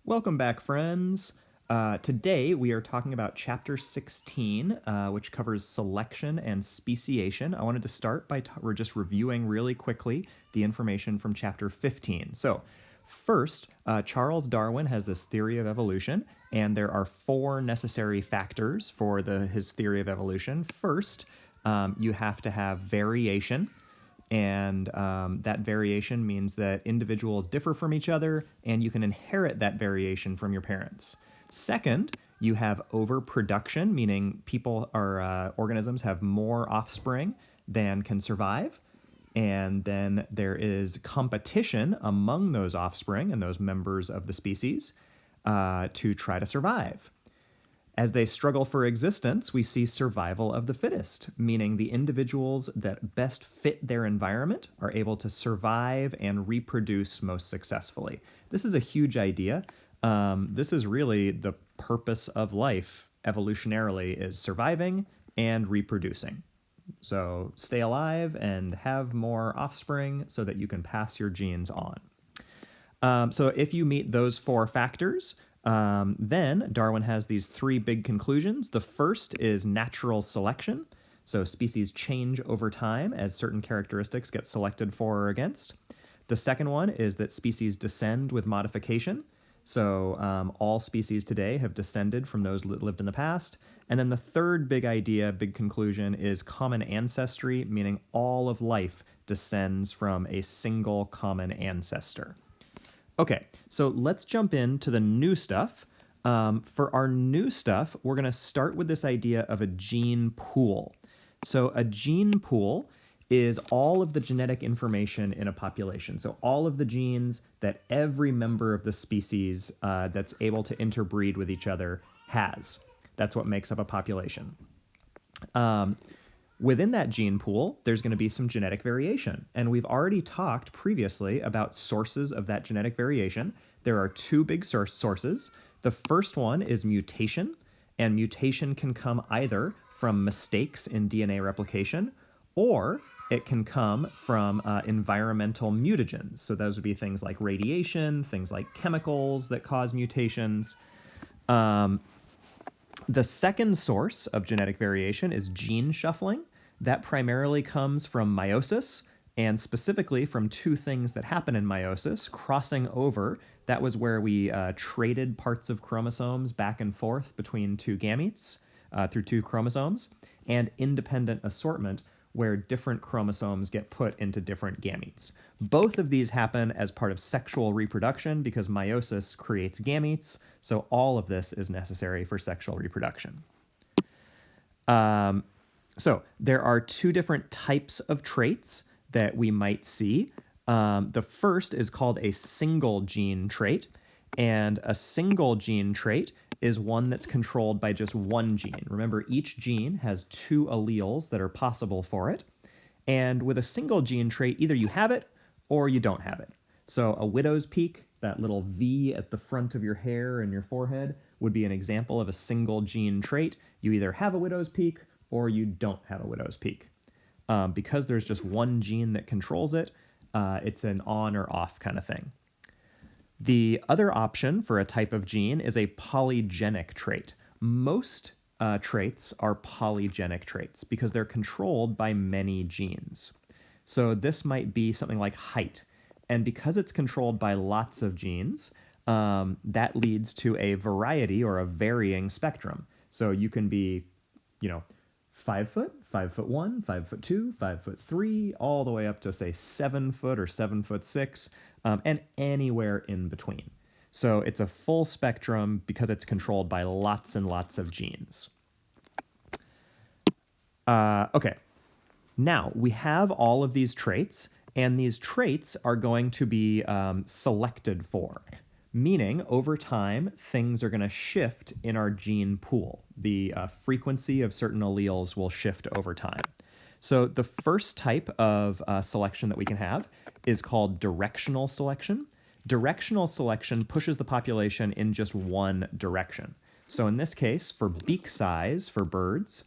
Welcome back, friends. Today we are talking about Chapter 16, which covers selection and speciation. I wanted to start by we're just reviewing really quickly the information from Chapter 15. So, first, Charles Darwin has this theory of evolution, and there are four necessary factors for his theory of evolution. First, you have to have variation. And that variation means that individuals differ from each other, and you can inherit that variation from your parents. Second, you have overproduction, meaning people or organisms have more offspring than can survive. And then there is competition among those offspring and those members of the species to try to survive. As they struggle for existence, we see survival of the fittest, meaning the individuals that best fit their environment are able to survive and reproduce most successfully. This is a huge idea. This is really the purpose of life evolutionarily, is surviving and reproducing. So stay alive and have more offspring so that you can pass your genes on. So if you meet those four factors, then Darwin has these three big conclusions. The first is natural selection. So species change over time as certain characteristics get selected for or against. The second one is that species descend with modification. So all species today have descended from those that lived in the past. And then the third big idea, big conclusion, is common ancestry, meaning all of life descends from a single common ancestor. Okay, so let's jump into the new stuff. For our new stuff, we're going to start with this idea of a gene pool. So a gene pool is all of the genetic information in a population. So all of the genes that every member of the species that's able to interbreed with each other has. That's what makes up a population. Within that gene pool, there's going to be some genetic variation. And we've already talked previously about sources of that genetic variation. There are two big sources. The first one is mutation, and mutation can come either from mistakes in DNA replication, or it can come from environmental mutagens. So those would be things like radiation, things like chemicals that cause mutations. The second source of genetic variation is gene shuffling. That primarily comes from meiosis, and specifically from two things that happen in meiosis: crossing over. That was where we traded parts of chromosomes back and forth between two gametes through two chromosomes, and independent assortment, where different chromosomes get put into different gametes. Both of these happen as part of sexual reproduction because meiosis creates gametes, so all of this is necessary for sexual reproduction. So there are two different types of traits that we might see. The first is called a single gene trait, and a single gene trait is one that's controlled by just one gene. Remember, each gene has two alleles that are possible for it, and with a single gene trait, either you have it or you don't have it. So a widow's peak, that little V at the front of your hair and your forehead, would be an example of a single gene trait. You either have a widow's peak or you don't have a widow's peak. Because there's just one gene that controls it, it's an on or off kind of thing. The other option for a type of gene is a polygenic trait. Most traits are polygenic traits because they're controlled by many genes. So this might be something like height. And because it's controlled by lots of genes, that leads to a variety or a varying spectrum. So you can be, 5 foot, 5'1", 5'2", 5'3", all the way up to, say, 7 foot or 7'6", and anywhere in between. So it's a full spectrum because it's controlled by lots and lots of genes. Okay, now we have all of these traits, and these traits are going to be selected for, meaning over time, things are going to shift in our gene pool. The frequency of certain alleles will shift over time. So the first type of selection that we can have is called directional selection. Directional selection pushes the population in just one direction. So in this case, for beak size for birds,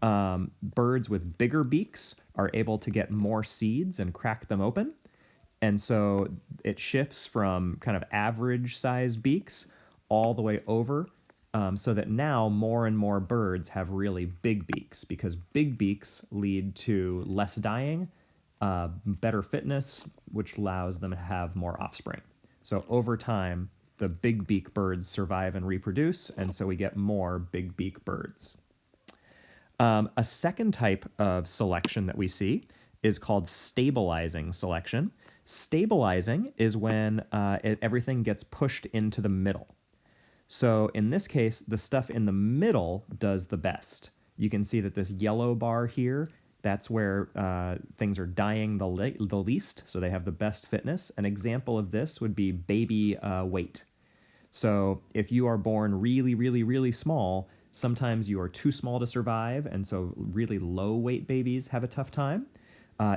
birds with bigger beaks are able to get more seeds and crack them open. And so it shifts from kind of average sized beaks all the way over, so that now more and more birds have really big beaks, because big beaks lead to less dying, better fitness, which allows them to have more offspring. So over time, the big beak birds survive and reproduce, and so we get more big beak birds. A second type of selection that we see is called stabilizing selection. Stabilizing is when everything gets pushed into the middle. So in this case, the stuff in the middle does the best. You can see that this yellow bar here, that's where things are dying the least, so they have the best fitness. An example of this would be baby weight. So if you are born really, really, really small, sometimes you are too small to survive, and so really low weight babies have a tough time.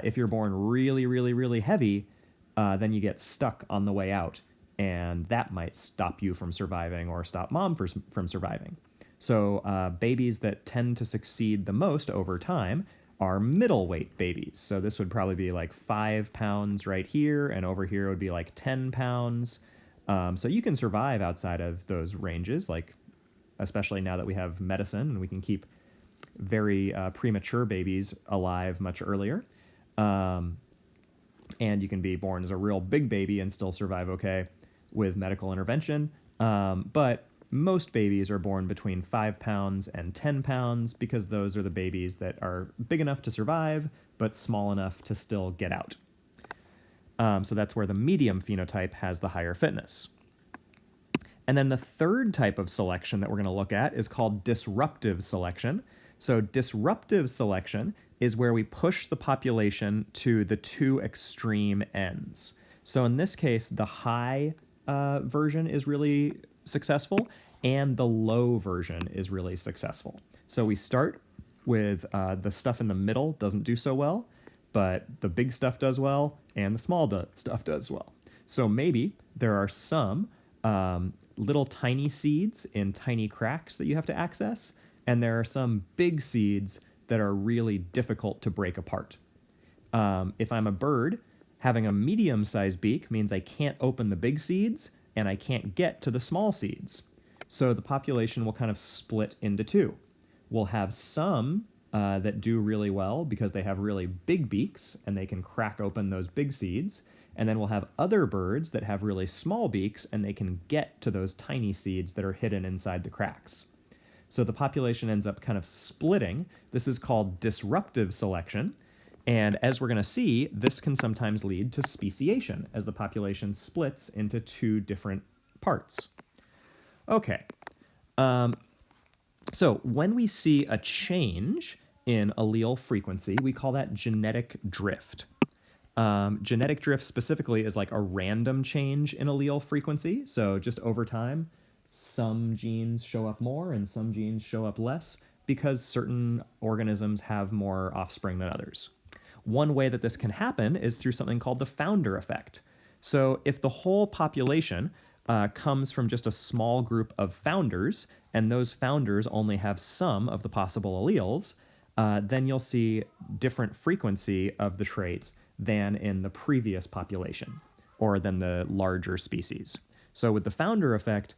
If you're born really, really, really heavy, then you get stuck on the way out, and that might stop you from surviving or stop mom from surviving. So babies that tend to succeed the most over time are middle weight babies. So this would probably be like 5 pounds right here, and over here would be like 10 pounds. So you can survive outside of those ranges, like especially now that we have medicine and we can keep very premature babies alive much earlier. And you can be born as a real big baby and still survive okay with medical intervention. But most babies are born between 5 pounds and 10 pounds because those are the babies that are big enough to survive, but small enough to still get out. So that's where the medium phenotype has the higher fitness. And then the third type of selection that we're going to look at is called disruptive selection. So disruptive selection is where we push the population to the two extreme ends. So in this case, the high version is really successful and the low version is really successful. So we start with the stuff in the middle doesn't do so well, but the big stuff does well and the small stuff does well. So maybe there are some little tiny seeds in tiny cracks that you have to access, and there are some big seeds that are really difficult to break apart. If I'm a bird, having a medium-sized beak means I can't open the big seeds and I can't get to the small seeds. So the population will kind of split into two. We'll have some that do really well because they have really big beaks and they can crack open those big seeds. And then we'll have other birds that have really small beaks and they can get to those tiny seeds that are hidden inside the cracks. So the population ends up kind of splitting. This is called disruptive selection. And as we're going to see, this can sometimes lead to speciation as the population splits into two different parts. Okay. So when we see a change in allele frequency, we call that genetic drift. Genetic drift specifically is like a random change in allele frequency. So just over time, some genes show up more and some genes show up less because certain organisms have more offspring than others. One way that this can happen is through something called the founder effect. So if the whole population comes from just a small group of founders, and those founders only have some of the possible alleles, then you'll see different frequency of the traits than in the previous population, or than the larger species. So with the founder effect,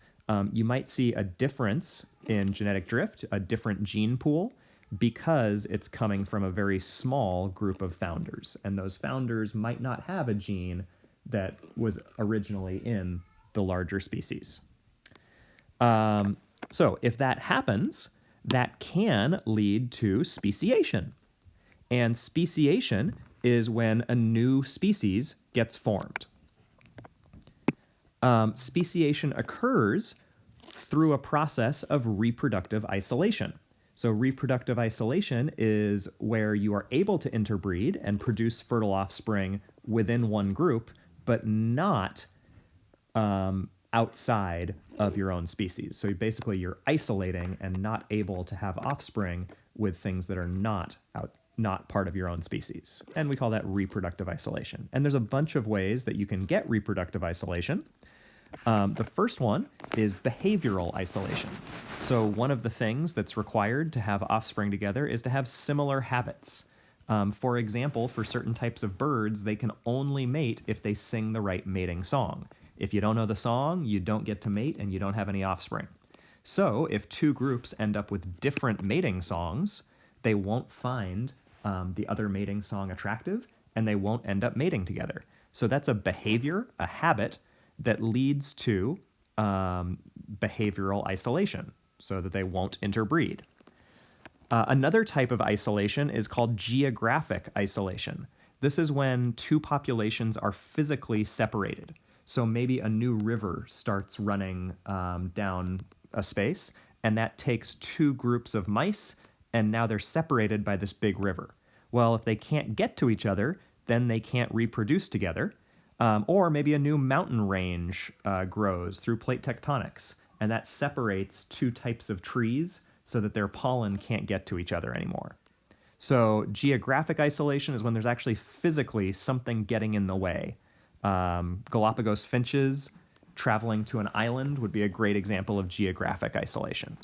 you might see a difference in genetic drift, a different gene pool, because it's coming from a very small group of founders. And those founders might not have a gene that was originally in the larger species. So if that happens, that can lead to speciation. And speciation is when a new species gets formed. Speciation occurs through a process of reproductive isolation. So reproductive isolation is where you are able to interbreed and produce fertile offspring within one group, but not outside of your own species. So basically you're isolating and not able to have offspring with things that are not part of your own species. And we call that reproductive isolation. And there's a bunch of ways that you can get reproductive isolation. The first one is behavioral isolation. So one of the things that's required to have offspring together is to have similar habits. For example, for certain types of birds, they can only mate if they sing the right mating song. If you don't know the song, you don't get to mate and you don't have any offspring. So if two groups end up with different mating songs, they won't find the other mating song attractive and they won't end up mating together. So that's a behavior, a habit that leads to behavioral isolation so that they won't interbreed. Another type of isolation is called geographic isolation. This is when two populations are physically separated. So maybe a new river starts running down a space, and that takes two groups of mice, and now they're separated by this big river. Well, if they can't get to each other, then they can't reproduce together. Or maybe a new mountain range grows through plate tectonics, and that separates two types of trees so that their pollen can't get to each other anymore. So geographic isolation is when there's actually physically something getting in the way. Galapagos finches traveling to an island would be a great example of geographic isolation.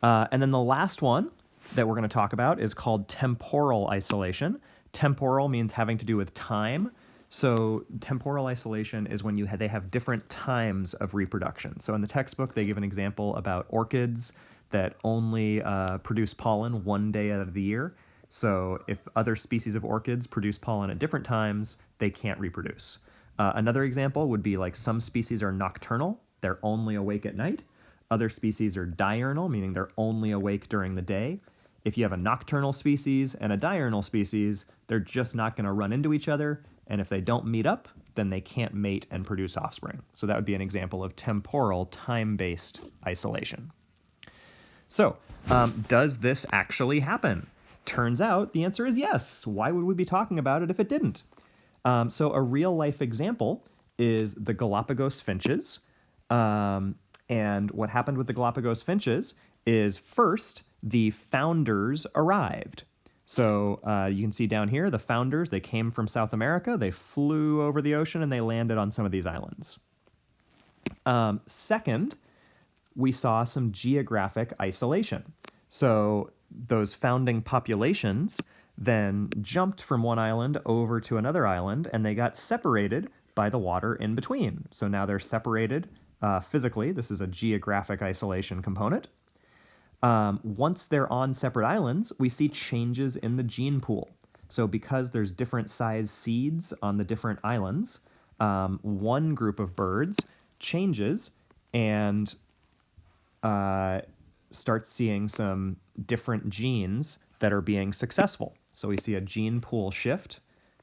And then the last one that we're going to talk about is called temporal isolation. Temporal means having to do with time. So temporal isolation is when they have different times of reproduction. So in the textbook, they give an example about orchids that only produce pollen one day out of the year. So if other species of orchids produce pollen at different times, they can't reproduce. Another example would be like some species are nocturnal, they're only awake at night. Other species are diurnal, meaning they're only awake during the day. If you have a nocturnal species and a diurnal species, they're just not going to run into each other. And if they don't meet up, then they can't mate and produce offspring. So that would be an example of temporal, time-based isolation. So, does this actually happen? Turns out the answer is yes. Why would we be talking about it if it didn't? So a real-life example is the Galapagos finches. And what happened with the Galapagos finches is first, the founders arrived. So you can see down here, the founders, they came from South America, they flew over the ocean, and they landed on some of these islands. Second, we saw some geographic isolation. So those founding populations then jumped from one island over to another island, and they got separated by the water in between. So now they're separated physically. This is a geographic isolation component. Once they're on separate islands, we see changes in the gene pool. So because there's different size seeds on the different islands, one group of birds changes and starts seeing some different genes that are being successful. So we see a gene pool shift.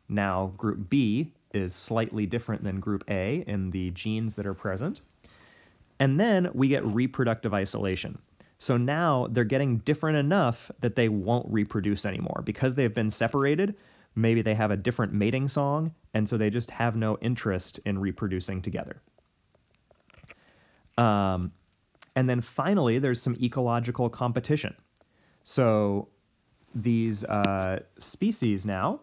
Now group B is slightly different than group A in the genes that are present. And then we get reproductive isolation. So now they're getting different enough that they won't reproduce anymore. Because they've been separated, maybe they have a different mating song, and so they just have no interest in reproducing together. And then finally, there's some ecological competition. So these species now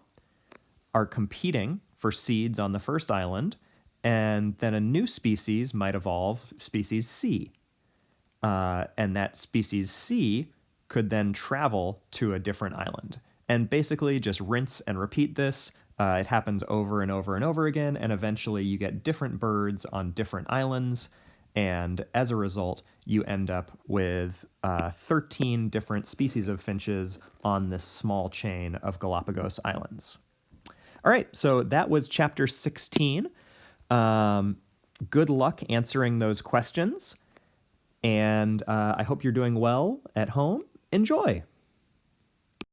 are competing for seeds on the first island, and then a new species might evolve, species C. And that species C could then travel to a different island. And basically just rinse and repeat this. It happens over and over and over again, and eventually you get different birds on different islands, and as a result, you end up with 13 different species of finches on this small chain of Galapagos Islands. All right, so that was chapter 16. Good luck answering those questions. And I hope you're doing well at home. Enjoy.